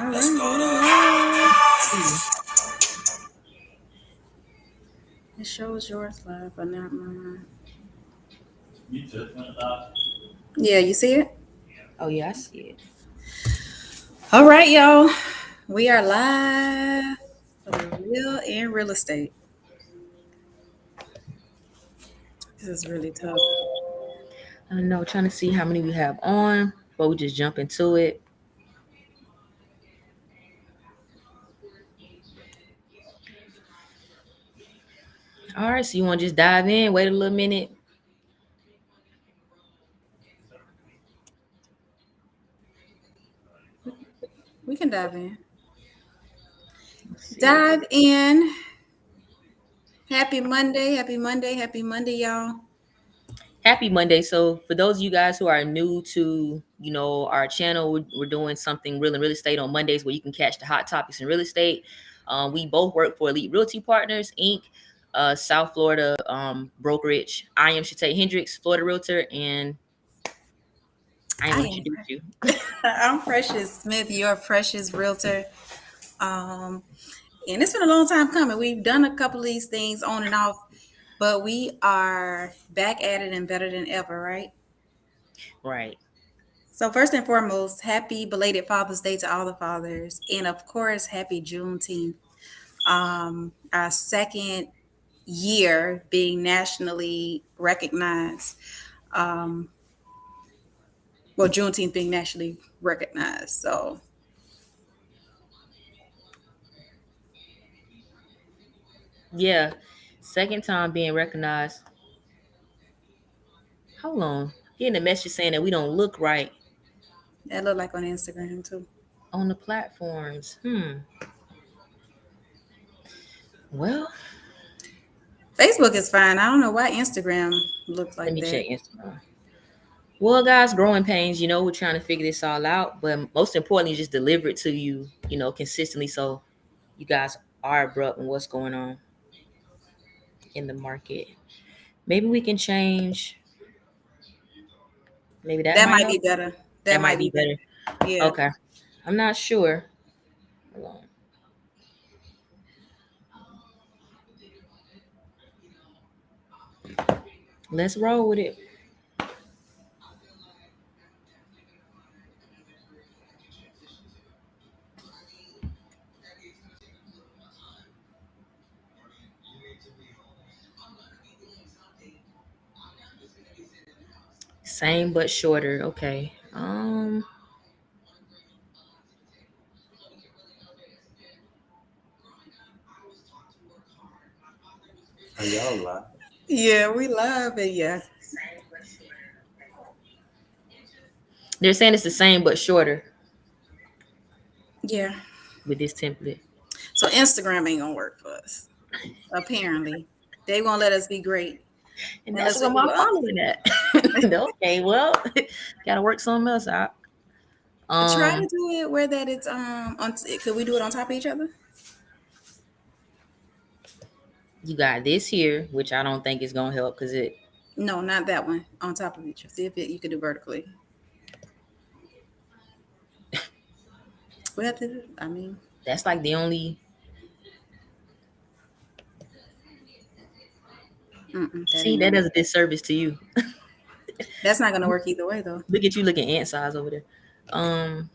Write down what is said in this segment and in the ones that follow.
All right. It shows yours live, but not mine. Yeah, you see it? Oh yeah, I see it. All right, y'all. We are live for the real and real estate. This is really tough. I don't know, trying to see how many we have on, but we just jump into it. All right, so you want to just dive in, wait a little minute. We can dive in. Let's see. Dive in. Happy Monday. Happy Monday. Happy Monday, y'all. Happy Monday. So for those of you guys who are new to, our channel, we're doing something real and real estate on Mondays where you can catch the hot topics in real estate. We both work for Elite Realty Partners, Inc., South Florida brokerage. I am Shatay Hendricks, Florida Realtor, and I I ain't am. introduced you. I'm Precious Smith, your Precious Realtor. Um, and it's been a long time coming. We've done a couple of these things on and off, but we are back at it and better than ever, right? Right. So first and foremost, happy belated Father's Day to all the fathers, and of course, happy Juneteenth. Our second year being nationally recognized. Um, well, Juneteenth being nationally recognized. So Yeah. Second time being recognized. How long? Getting a message saying that we don't look right that looked like on Instagram too. on the platforms. Well, Facebook is fine. I don't know why Instagram looked let like me that. check Instagram. Well, guys, growing pains, we're trying to figure this all out. But most importantly, just deliver it to you, consistently so you guys are abrupt in what's going on in the market. Maybe we can change. Maybe that That might might be help. better. That That might might be be better. better. Yeah. Okay. I'm not sure. Hold on. Let's roll with it. Same but shorter. Okay. Are y'all live? Yeah, we love it. Yeah. They're saying it's the same but shorter Yeah. with this template. So Instagram ain't gonna work for us. Apparently. They won't let us be great And that's unless what we I'm do following that. Okay, well, gotta work something else out. try to Um, do it where that it's on could we do it on top of each other? you got this here, which I don't think is gonna help because No, not that one. On top of each other. See if you could do vertically. We have to do, I mean, that's like the only. that See, ain't that gonna does a work. disservice to you. That's not gonna work either way though. Look at you looking ant size over there. Um,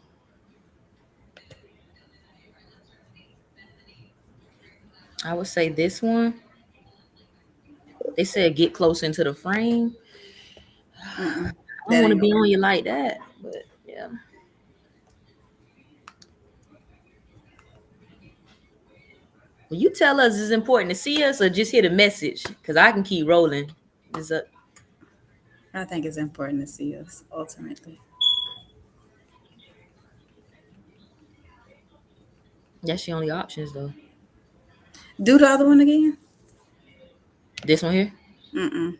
I would say this one. They said get close into the frame. I don't That want to ain't gonna be work. on you like that, but yeah. Will you tell us it's important to see us or just hear the message? Because I can keep rolling. Is a I think it's important to see us ultimately. That's your only options though. Do the other one again. This one here, Mm-mm.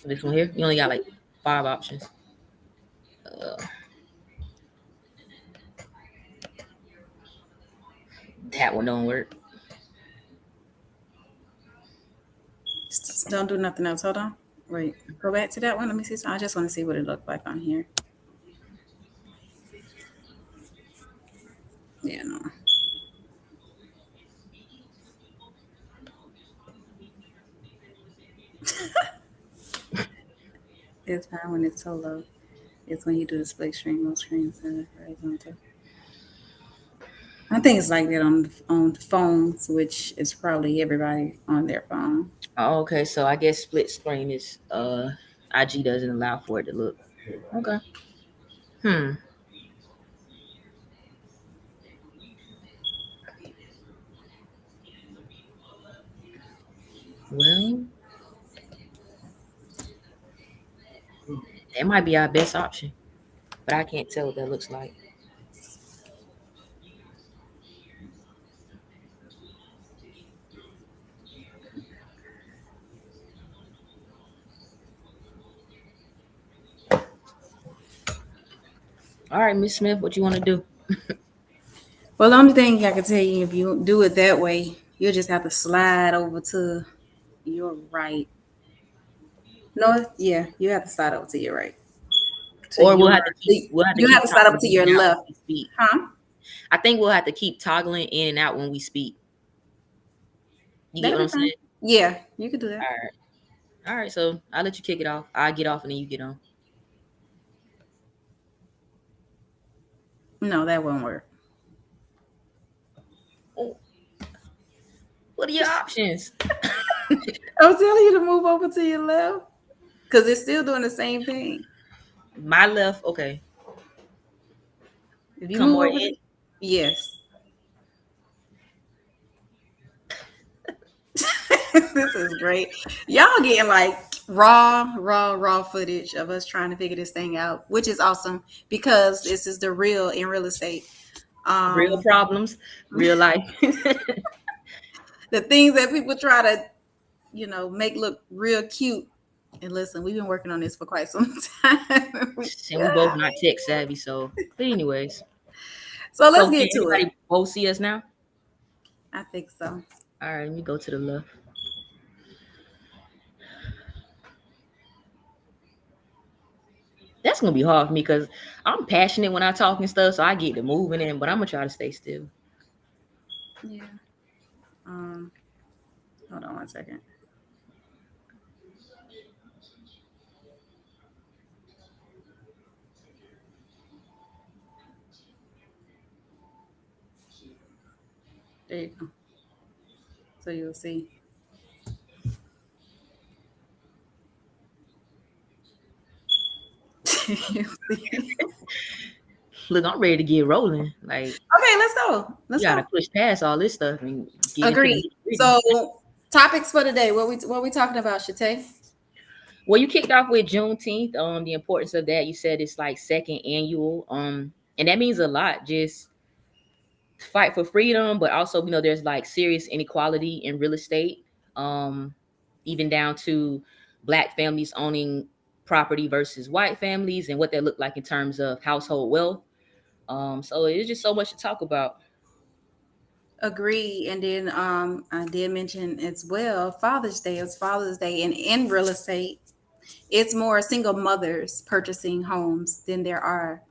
this one here. You only got like 5 options. That one don't work. Just don't do nothing else. Hold on. Wait. Go back to that one. Let me see. I just want to see what it looked like on here. It's fine when it's so low. It's when you do the split screen, most screens are horizontal. I think it's like that on phones, which is probably everybody on their phone. Oh, okay, so I guess split screen is IG doesn't allow for it to look. Okay. Hmm. Well, that might be our best option, but I can't tell what that looks like. All right, Miss Smith, what you want to do? Well, the only thing I can tell you, if you do it that way, you'll just have to slide over to your right. No, yeah, you have to slide over to your right. To Or your, we'll have to you have keep to slide over toggling to in your and out left, when we speak. huh? I think we'll have to keep toggling in and out when we speak. You get That'll what be I'm saying? fine. Yeah, you could do that. All right. All right. So I'll let you kick it off. I'll get off and then you get on. No, that won't work. Oh, what are your options? I'm telling you to move over to your left because it's still doing the same thing. My left. Okay. If you Come move more over, in. yes. This is great. Y'all getting like raw footage of us trying to figure this thing out, which is awesome because this is the real in real estate. Real Um, problems, real life. the things that people try to, make look real cute. And listen, we've been working on this for quite some time. And we both not tech savvy. So, but anyways. So let's So can get to it. everybody both see us now? I think so. All right. Let me go to the left. That's gonna be hard for me because I'm passionate when I talk and stuff, so I get to moving in, but I'm gonna try to stay still. Yeah. Um, Hold on one second. There you go. So you'll see. You'll see. Look, I'm ready to get rolling. Like Okay, let's go. you Let's gotta go. push past all this stuff and get into the Agreed. nitty-gritty. So topics for today. What we talking about, Shate? Well, you kicked off with Juneteenth. The importance of that. You said it's like second annual. And that means a lot. Just fight for freedom, but also there's like serious inequality in real estate. Um, even down to black families owning property versus white families and what that looked like in terms of household wealth. So it's just so much to talk about. Agree. And then I did mention as well Father's Day. It's Father's Day, and in real estate, it's more single mothers purchasing homes than there are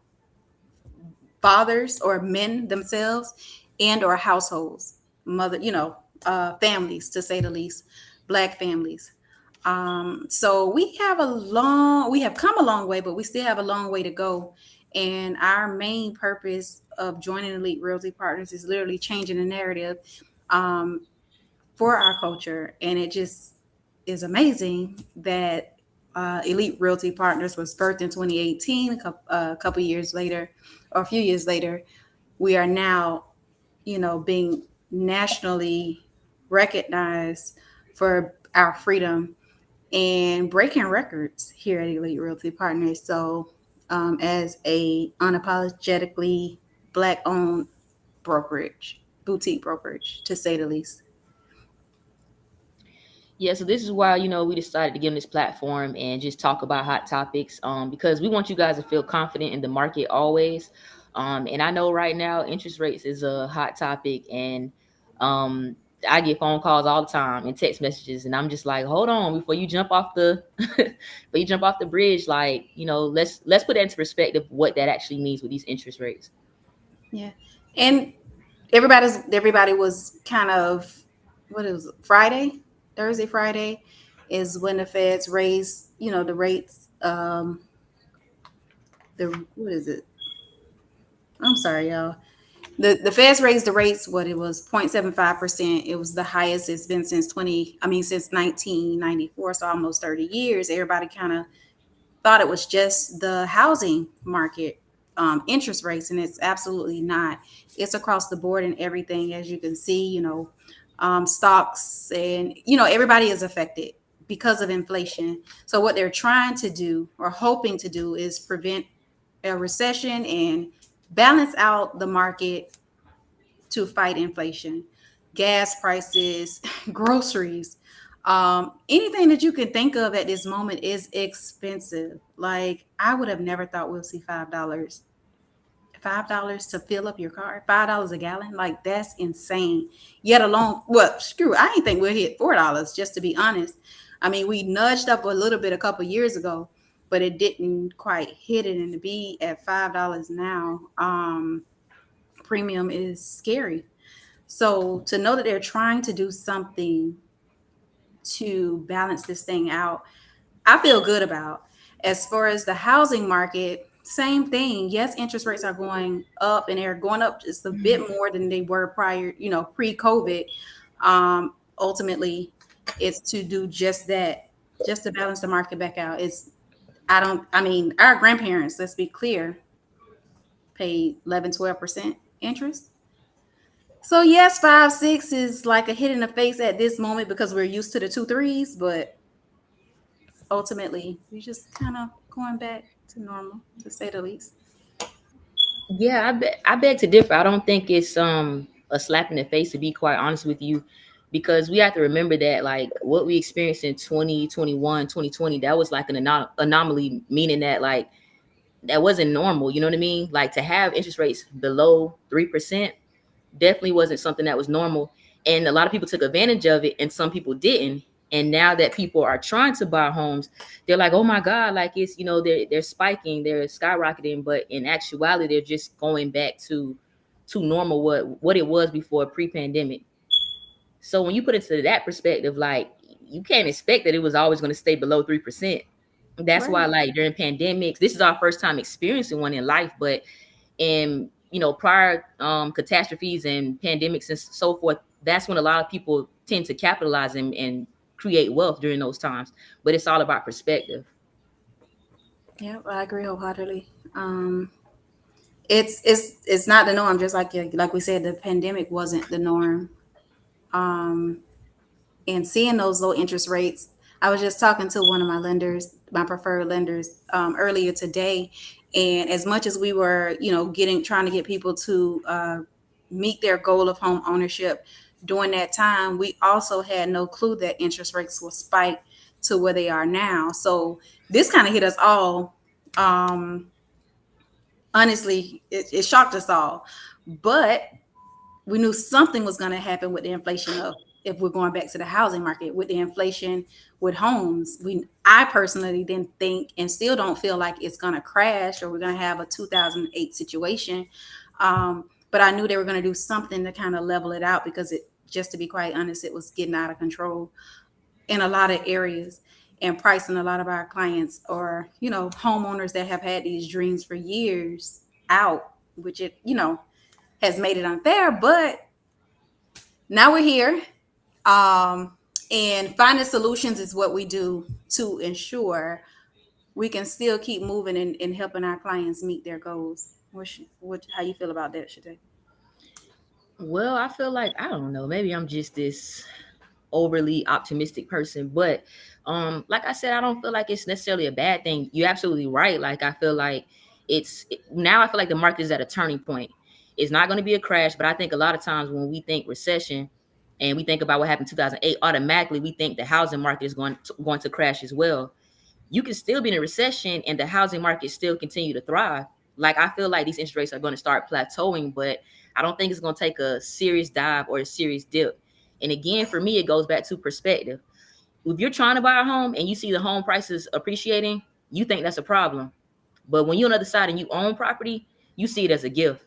fathers or men themselves and or households, families, to say the least, black families. So we have come a long way, but we still have a long way to go. And our main purpose of joining Elite Realty Partners is literally changing the narrative um, for our culture. And it just is amazing that Elite Realty Partners was birthed in 2018. A couple years later, or a few years later, we are now, being nationally recognized for our freedom and breaking records here at Elite Realty Partners. So, as a unapologetically Black-owned brokerage, boutique brokerage, to say the least. Yeah, so this is why we decided to give them this platform and just talk about hot topics. Because we want you guys to feel confident in the market always. And I know right now interest rates is a hot topic, and um, I get phone calls all the time and text messages, and I'm just like, hold on, before you jump off the before you jump off the bridge, like let's put that into perspective what that actually means with these interest rates. Yeah, and everybody was kind of, what it was, Thursday, Friday is when the Feds raised, the rates um, the what is it? I'm sorry, y'all. The Feds raised the rates. What it was 0.75%. It was the highest it's been since 20. I mean, since 1994, so almost 30 years. Everybody kind of thought it was just the housing market interest rates, and it's absolutely not. It's across the board and everything, as you can see. Stocks and everybody is affected because of inflation. So what they're trying to do or hoping to do is prevent a recession and balance out the market to fight inflation. Gas prices, groceries, anything that you can think of at this moment is expensive. Like I would have never thought we'll see $5 to fill up your car, $5 a gallon. Like that's insane. Yet alone, well, screw. I didn't think we'll hit $4. Just to be honest, I mean we nudged up a little bit a couple years ago, but it didn't quite hit it. And to be at $5 now, premium is scary. So to know that they're trying to do something to balance this thing out, I feel good about. As far as the housing market, same thing. Yes, interest rates are going up and they're going up just a bit more than they were prior, pre-COVID. Ultimately, it's to do just that, just to balance the market back out. I mean, our grandparents, let's be clear, paid 11, 12% interest. So yes, 5, 6 is like a hit in the face at this moment because we're used to the 2, 3s, but ultimately we just kind of going back to normal, to say the least. Yeah, I beg to differ. I don't think it's a slap in the face, to be quite honest with you, because we have to remember that like what we experienced in 2021, 2020, that was like an anomaly, meaning that like that wasn't normal. You know what I mean? Like to have interest rates below 3% definitely wasn't something that was normal. And a lot of people took advantage of it and some people didn't. And now that people are trying to buy homes, they're like, oh my God, like it's, they're spiking, they're skyrocketing. But in actuality, they're just going back to normal, what it was before pre-pandemic. So when you put it to that perspective, like you can't expect that it was always going to stay below 3%. That's why, Right. like during pandemics, this is our first time experiencing one in life, but in prior catastrophes and pandemics and so forth, that's when a lot of people tend to capitalize and create wealth during those times. But it's all about perspective. Yeah, I agree wholeheartedly. It's not the norm. Just like we said, the pandemic wasn't the norm. Um, and seeing those low interest rates, I was just talking to one of my lenders, my preferred lenders, earlier today. And as much as we were, trying to get people to meet their goal of home ownership during that time, we also had no clue that interest rates will spike to where they are now. So this kind of hit us all. Honestly, it shocked us all. But we knew something was going to happen with the inflation of, if we're going back to the housing market, with the inflation with homes. I personally didn't think and still don't feel like it's going to crash or we're going to have a 2008 situation. But I knew they were going to do something to kind of level it out because just to be quite honest, it was getting out of control in a lot of areas, and pricing a lot of our clients or homeowners that have had these dreams for years out, which it has made it unfair. But now we're here, um, and finding solutions is what we do to ensure we can still keep moving and helping our clients meet their goals. How you feel about that, Shade? Well, I feel like, I don't know, maybe I'm just this overly optimistic person, but like I said, I don't feel like it's necessarily a bad thing. You're absolutely right. Like I feel like now I feel like the market is at a turning point. It's not going to be a crash, but I think a lot of times when we think recession and we think about what happened in 2008, automatically we think the housing market is going to crash as well. You can still be in a recession and the housing market still continue to thrive. Like I feel like these interest rates are going to start plateauing, but I don't think it's going to take a serious dive or a serious dip. And again, for me, it goes back to perspective. If you're trying to buy a home and you see the home prices appreciating, you think that's a problem. But when you're on the other side and you own property, you see it as a gift.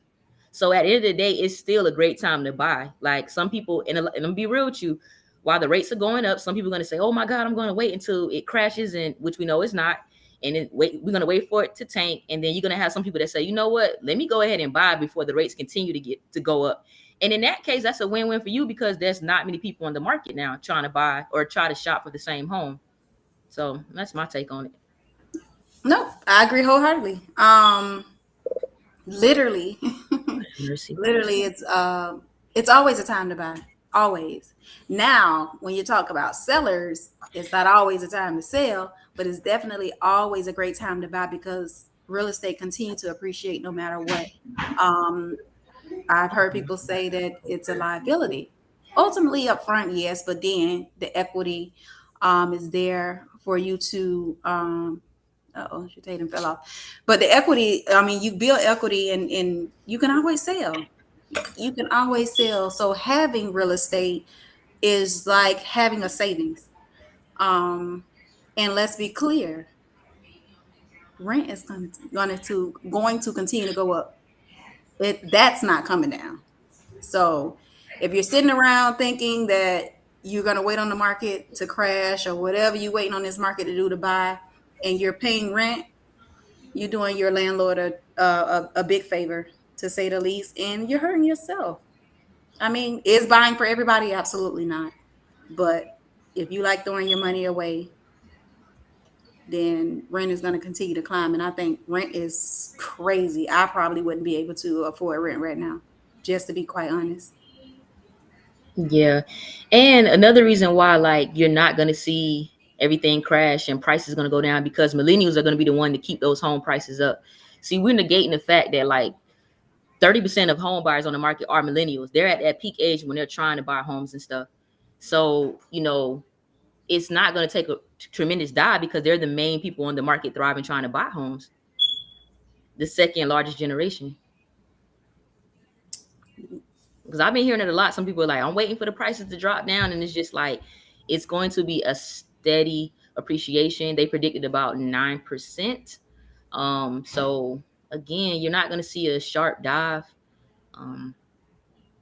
So at the end of the day, it's still a great time to buy. Like some people, and I'm be real with you, while the rates are going up, some people are going to say, "Oh my God, I'm going to wait until it crashes," and which we know it's not. and we're gonna wait for it to tank, and then you're gonna have some people that say, you know what, let me go ahead and buy before the rates continue to go up. And in that case, that's a win-win for you because there's not many people on the market now trying to buy or try to shop for the same home. So that's my take on it. Nope, I agree wholeheartedly. Literally, Mercy. literally, it's always a time to buy. Always. Now, when you talk about sellers, it's not always a time to sell, but it's definitely always a great time to buy because real estate continue to appreciate no matter what. Um, I've heard people say that it's a liability. Ultimately, upfront, yes, but then the equity is there for you to. Oh, your Tatum fell off. But the equity, I mean, you build equity, and you can always sell. You can always sell. So having real estate is like having a savings. Um, and let's be clear, rent is going to continue to go up. That's not coming down. So if you're sitting around thinking that you're going to wait on the market to crash or whatever you're waiting on this market to do to buy, and you're paying rent, you're doing your landlord a big favor, to say the least, and you're hurting yourself. I mean, is buying for everybody? Absolutely not. But if you like throwing your money away, then rent is going to continue to climb. And I think rent is crazy. I probably wouldn't be able to afford rent right now, just to be quite honest. Yeah. And another reason why like you're not going to see everything crash and prices going to go down because millennials are going to be the one to keep those home prices up. See, we're negating the fact that like 30% of home buyers on the market are millennials. They're at that peak age when they're trying to buy homes and stuff. So, it's not going to take a tremendous dive because they're the main people on the market thriving trying to buy homes. The second largest generation. Because I've been hearing it a lot. Some people are like, I'm waiting for the prices to drop down. And it's just like, it's going to be a steady appreciation. They predicted about 9%. So again, you're not going to see a sharp dive.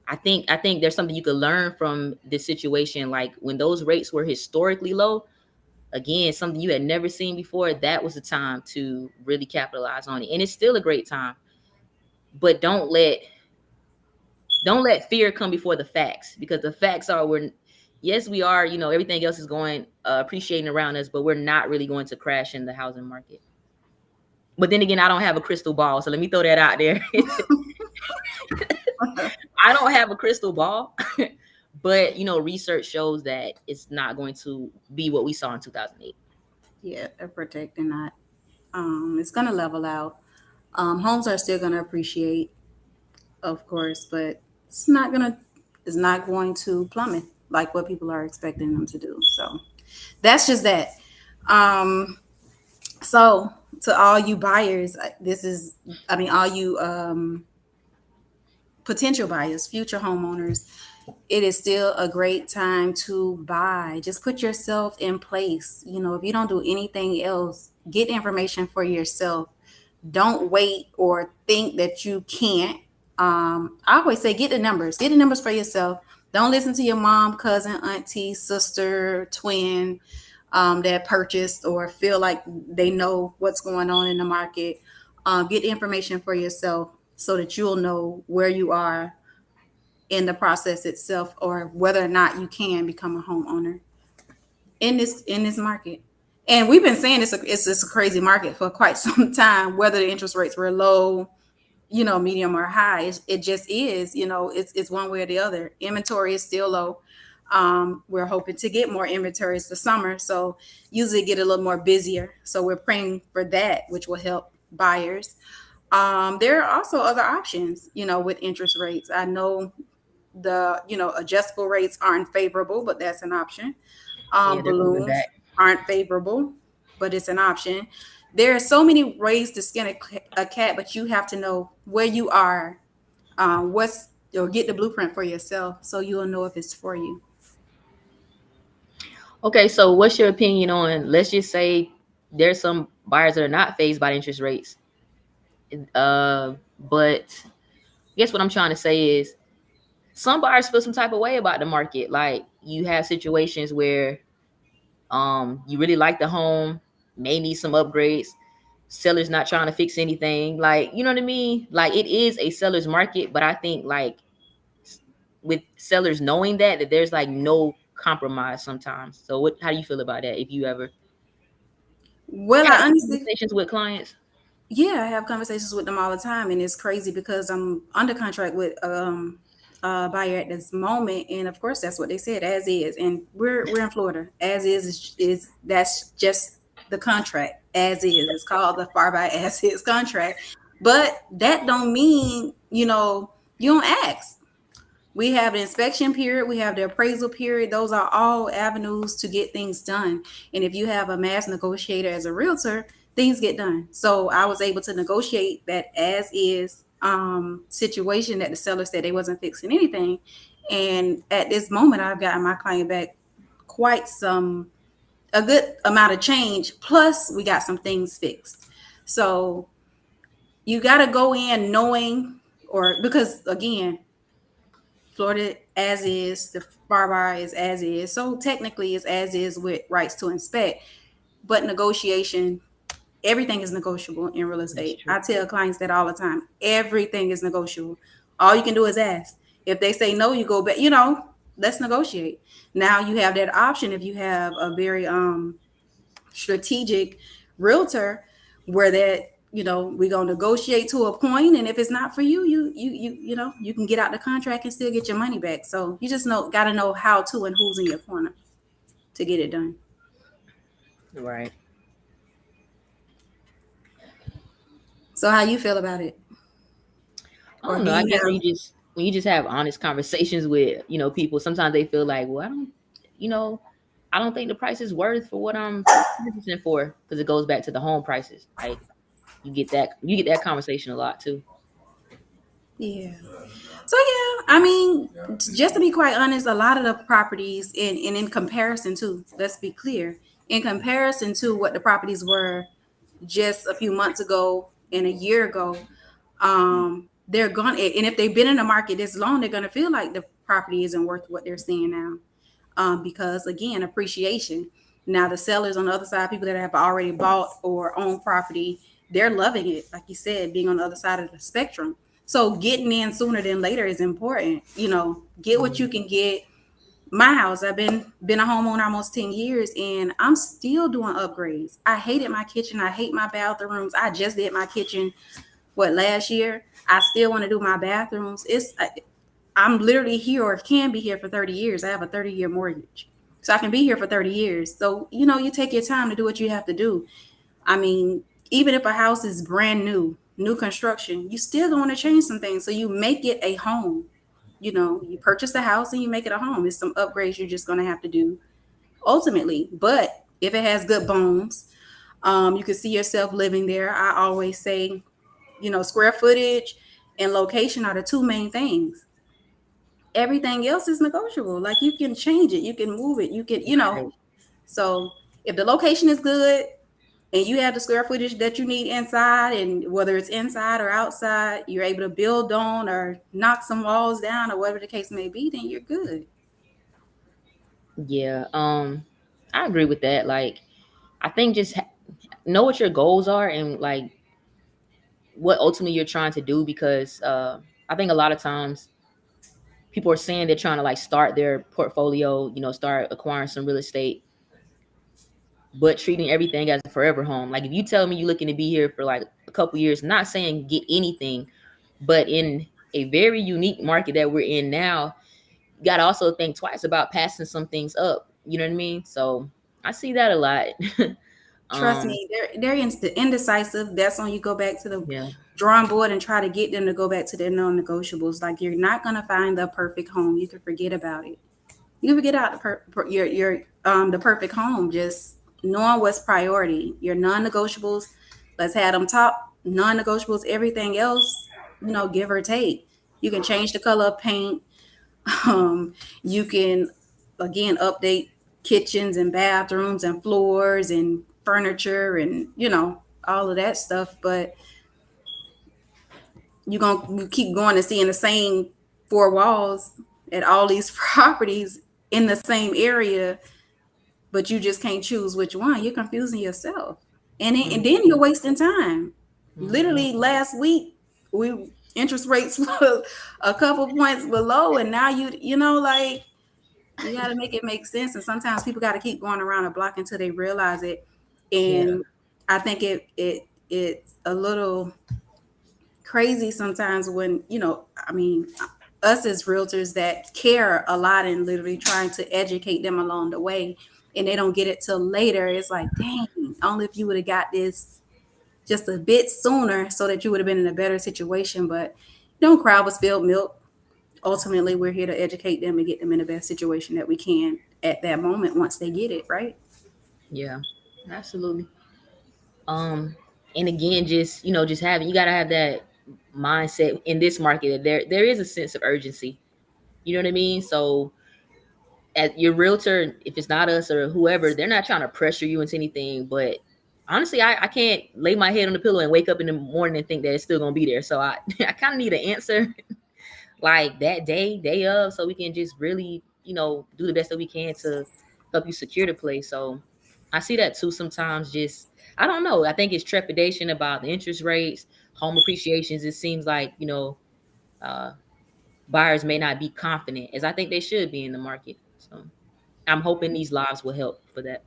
I think there's something you could learn from this situation. Like when those rates were historically low, again, something you had never seen before, that was the time to really capitalize on it. And it's still a great time. But don't let fear come before the facts, because the facts are yes, we are, everything else is going appreciating around us, but we're not really going to crash in the housing market. But then again, I don't have a crystal ball, so let me throw that out there. I don't have a crystal ball, but research shows that it's not going to be what we saw in 2008. Yeah, they're protecting that. It's going to level out. Homes are still going to appreciate, of course, but it's not going to plummet like what people are expecting them to do. So that's just that. Um, so to all you buyers, all you potential buyers, future homeowners, it is still a great time to buy. Just put yourself in place. If you don't do anything else, get information for yourself. Don't wait or think that you can't. I always say get the numbers. Get the numbers for yourself. Don't listen to your mom, cousin, auntie, sister, twin that purchased or feel like they know what's going on in the market. Get information for yourself so that you'll know where you are in the process itself, or whether or not you can become a homeowner in this market. And we've been saying it's just a crazy market for quite some time, whether the interest rates were low, medium or high. It just is, it's one way or the other. Inventory is still low. We're hoping to get more inventories this summer, so usually get a little more busier. So we're praying for that, which will help buyers. There are also other options, with interest rates. I know the adjustable rates aren't favorable, but that's an option. Yeah, they're coming Balloons back. aren't favorable, but it's an option. There are so many ways to skin a cat, but you have to know where you are, or get the blueprint for yourself so you'll know if it's for you. Okay, so what's your opinion on, let's just say there's some buyers that are not phased by interest rates. But I guess what I'm trying to say is some buyers feel some type of way about the market. Like you have situations where you really like the home, may need some upgrades, sellers not trying to fix anything. Like, you know what I mean? Like, it is a seller's market, but I think like with sellers knowing that there's like no compromise sometimes. So how do you feel about that? If you ever Well, have I honestly, conversations with clients? yeah, I have conversations with them all the time, and it's crazy because I'm under contract with a buyer at this moment, and of course that's what they said, as is, and we're in Florida. As is that's just the contract, as is. It's called the far by as is contract, but that don't mean you don't ask. We have the inspection period, we have the appraisal period. Those are all avenues to get things done. And if you have a mass negotiator as a realtor, things get done. So I was able to negotiate that as is situation that the seller said they wasn't fixing anything. And at this moment, I've gotten my client back quite a good amount of change. Plus, we got some things fixed. So you got to go in knowing, or because again, Florida as is, the bar bar is as is. So technically it's as is with rights to inspect. But negotiation, everything is negotiable in real estate. I tell clients that all the time. Everything is negotiable. All you can do is ask. If they say no, you go back, let's negotiate. Now you have that option if you have a very strategic realtor where that we're gonna negotiate to a point, and if it's not for you, you can get out the contract and still get your money back. So you just gotta know how to and who's in your corner to get it done. Right. So how you feel about it? I don't know. I guess when you just have honest conversations with people, sometimes they feel like, well, I don't think the price is worth for what I'm purchasing for, because it goes back to the home prices. Like, you get that conversation a lot too. Yeah. So yeah, I mean, just to be quite honest, a lot of the properties in comparison to, let's be clear, in comparison to what the properties were just a few months ago and a year ago, they're gonna, and if they've been in the market this long, they're gonna feel like the property isn't worth what they're seeing now. Because again, appreciation. Now the sellers on the other side, people that have already bought or owned property, they're loving it. Like you said, being on the other side of the spectrum. So getting in sooner than later is important. Get what you can get. My house, I've been a homeowner almost 10 years, and I'm still doing upgrades. I hated my kitchen. I hate my bathrooms. I just did my kitchen last year. I still want to do my bathrooms. I'm literally here, or can be here, for 30 years. I have a 30-year mortgage. So I can be here for 30 years. So, you take your time to do what you have to do. I mean, even if a house is brand new construction, you still going to change some things. So you make it a home. You purchase the house and you make it a home. It's some upgrades you're just going to have to do ultimately. But if it has good bones, you can see yourself living there. I always say, square footage and location are the two main things. Everything else is negotiable. Like, you can change it, you can move it, you can, so if the location is good and you have the square footage that you need inside, and whether it's inside or outside, you're able to build on or knock some walls down or whatever the case may be, then you're good. Yeah. I agree with that. Like, I think just know what your goals are and like what ultimately you're trying to do, because I think a lot of times people are saying they're trying to like start their portfolio, start acquiring some real estate, but treating everything as a forever home. Like, if you tell me you're looking to be here for like a couple years, not saying get anything, but in a very unique market that we're in now, you got to also think twice about passing some things up. You know what I mean? So I see that a lot. Trust me, they're indecisive. That's when you go back to the Yeah. drawing board and try to get them to go back to their non-negotiables. Like, you're not going to find the perfect home. You can forget about it. You can forget out the perfect home. Just knowing what's priority. Your non-negotiables, let's have them top. Non-negotiables, everything else, give or take. You can change the color of paint. You can, again, update kitchens and bathrooms and floors and furniture and all of that stuff. But you keep going and seeing the same four walls at all these properties in the same area, but you just can't choose which one. You're confusing yourself. and then you're wasting time. Literally last week, we interest rates was a couple points below, and now you know like you got to make it make sense. And sometimes people got to keep going around a block until they realize it. Yeah. And I think it's a little crazy sometimes when I mean, us as realtors that care a lot and literally trying to educate them along the way, and they don't get it till later. It's like, dang, only if you would have got this just a bit sooner so that you would have been in a better situation. But don't cry with spilled milk. Ultimately, we're here to educate them and get them in the best situation that we can at that moment once they get it, right? Yeah. Absolutely. Um, and again, just just having you gotta have that mindset in this market that there is a sense of urgency. You know what I mean? So as your realtor, if it's not us or whoever, they're not trying to pressure you into anything. But honestly, I can't lay my head on the pillow and wake up in the morning and think that it's still gonna be there. So I I kind of need an answer like that day of, so we can just really do the best that we can to help you secure the place. So I see that too sometimes. Just I don't know. I think it's trepidation about the interest rates, home appreciations. It seems like uh, buyers may not be confident as I think they should be in the market. So I'm hoping these lives will help for that.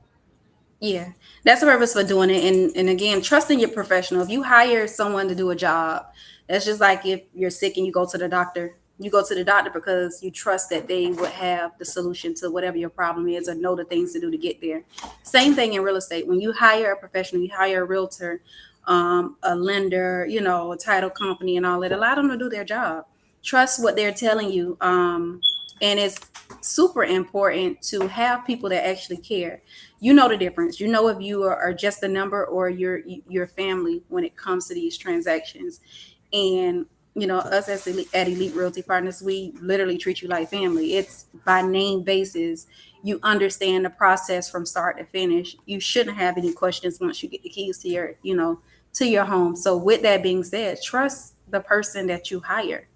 Yeah, that's the purpose for doing it. And again, trusting your professional. If you hire someone to do a job, that's just like if you're sick and you go to the doctor. You go to the doctor because you trust that they would have the solution to whatever your problem is or know the things to do to get there. Same thing in real estate. When you hire a professional, you hire a realtor, a lender, a title company and all that, allow them to do their job. Trust what they're telling you. And it's super important to have people that actually care. You know the difference. You know if you are just a number or your family when it comes to these transactions. And us as at Elite Realty Partners, we literally treat you like family. It's by name basis. You understand the process from start to finish. You shouldn't have any questions once you get the keys to your home. So with that being said, trust the person that you hire.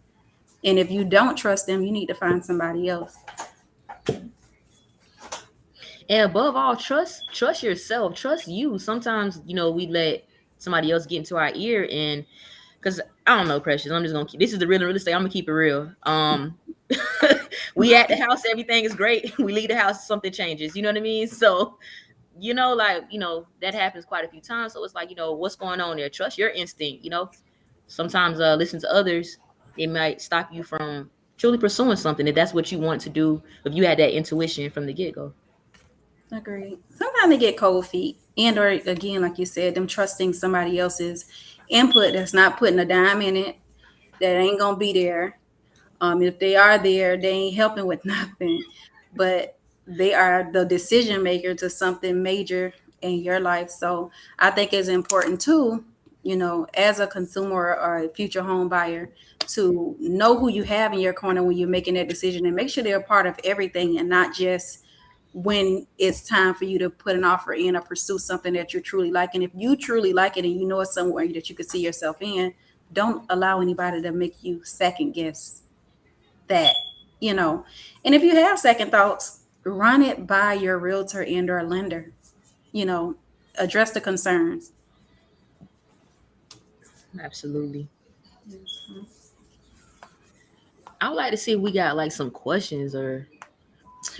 And if you don't trust them, you need to find somebody else. And above all, trust yourself, trust you. Sometimes we let somebody else get into our ear, and because I don't know, Precious, I'm just gonna keep this is the real estate. I'm gonna keep it real. We at the house, everything is great. We leave the house, something changes. You know what I mean? So that happens quite a few times. So it's like, what's going on there? Trust your instinct. Sometimes listen to others. It might stop you from truly pursuing something if that's what you want to do. If you had that intuition from the get go. Agreed. Sometimes they get cold feet, and or again, like you said, them trusting somebody else's input that's not putting a dime in it, that ain't gonna be there. If they are there, they ain't helping with nothing, but they are the decision maker to something major in your life. So I think it's important too, as a consumer or a future home buyer, to know who you have in your corner when you're making that decision and make sure they're a part of everything and not just when it's time for you to put an offer in or pursue something that you're truly liking. If you truly like it and you know it's somewhere that you could see yourself in, don't allow anybody to make you second guess that, you know. And if you have second thoughts, run it by your realtor and or lender, you know, address the concerns. Absolutely. I would like to see if we got like some questions or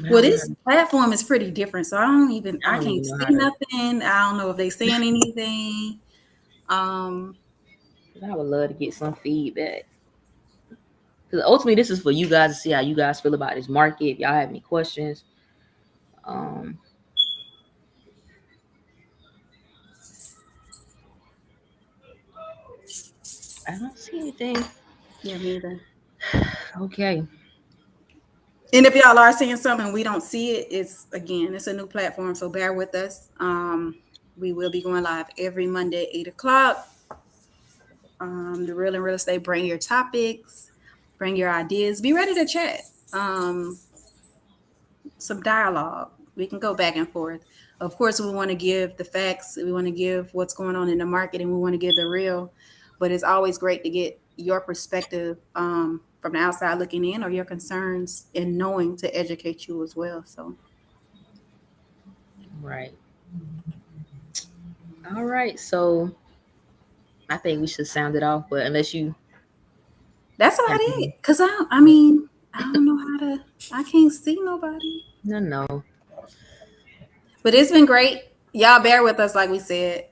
Well, this platform is pretty different, so I don't even can't know see how to. nothing. I don't know if they saying anything. Um, I would love to get some feedback. Because ultimately, this is for you guys to see how you guys feel about this market. If y'all have any questions, um, I don't see anything. yeah, me either. Okay. And if y'all are seeing something we don't see it, it's a new platform, so bear with us. We will be going live every Monday, 8 o'clock. The Real and Real Estate, bring your topics, bring your ideas, be ready to chat. Some dialogue. We can go back and forth. Of course, we want to give the facts, we want to give what's going on in the market, and we want to give the real. But it's always great to get your perspective from the outside looking in, or your concerns and knowing to educate you as well. So, Right. All right, so I think we should sound it off, but unless you That's about have it. Cause I mean, I don't know how to. I can't see nobody. no. But it's been great. Y'all bear with us, like we said.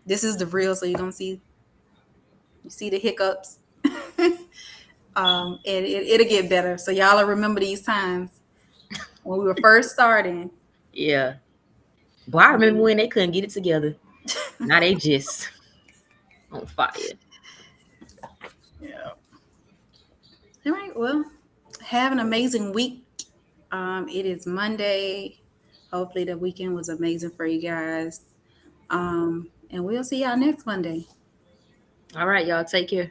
This is the real, so you're gonna see you see the hiccups. And it'll get better. So y'all will remember these times when we were first starting. Yeah. But I remember when they couldn't get it together. Now they just on fire. Yeah. All right. Well, have an amazing week. It is Monday. Hopefully the weekend was amazing for you guys. And we'll see y'all next Monday. All right, y'all take care.